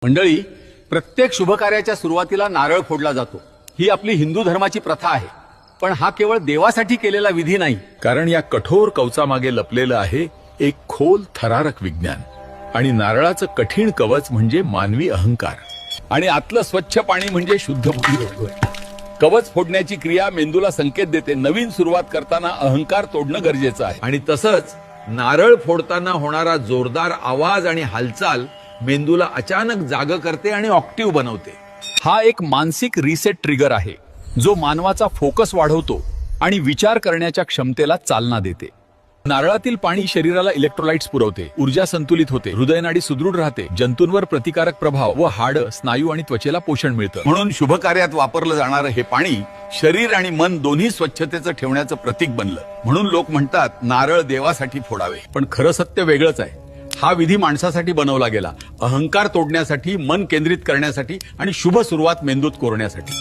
मंडळी, प्रत्येक शुभकार्याच्या सुरुवातीला नारळ फोडला जातो. ही आपली हिंदू धर्माची प्रथा आहे. पण हा केवळ देवासाठी केलेला विधी नाही, कारण या कठोर कवचामागे लपलेलं आहे एक खोल थरारक विज्ञान. आणि नारळाचं कठीण कवच म्हणजे मानवी अहंकार, आणि आतलं स्वच्छ पाणी म्हणजे शुद्ध बुद्धी. कवच फोडण्याची क्रिया मेंदूला संकेत देते, नवीन सुरुवात करताना अहंकार तोडणं गरजेचं आहे. आणि तसंच नारळ फोडताना होणारा जोरदार आवाज आणि हालचाल मेंदूला अचानक जाग करते आणि ऑक्टिव्ह बनवते. हा एक मानसिक रिसेट ट्रिगर आहे, जो मानवाचा फोकस वाढवतो आणि विचार करण्याच्या क्षमतेला चालना देते. नारळातील पाणी शरीराला इलेक्ट्रोलाइट्स पुरवते, ऊर्जा संतुलित होते, हृदयनाडी सुदृढ राहते, जंतूंवर प्रतिकारक प्रभाव व हाडं, स्नायू आणि त्वचेला पोषण मिळतं. म्हणून शुभकार्यात वापरलं जाणारं हे पाणी शरीर आणि मन दोन्ही स्वच्छतेचं ठेवण्याचं प्रतीक बनलं. म्हणून लोक म्हणतात नारळ देवासाठी फोडावे. पण खरं सत्य वेगळंच आहे. हा विधी माणसासाठी बनवला गेला, अहंकार तोडण्यासाठी, मन केंद्रित करण्यासाठी आणि शुभ सुरुवात मेंदूत कोरण्यासाठी.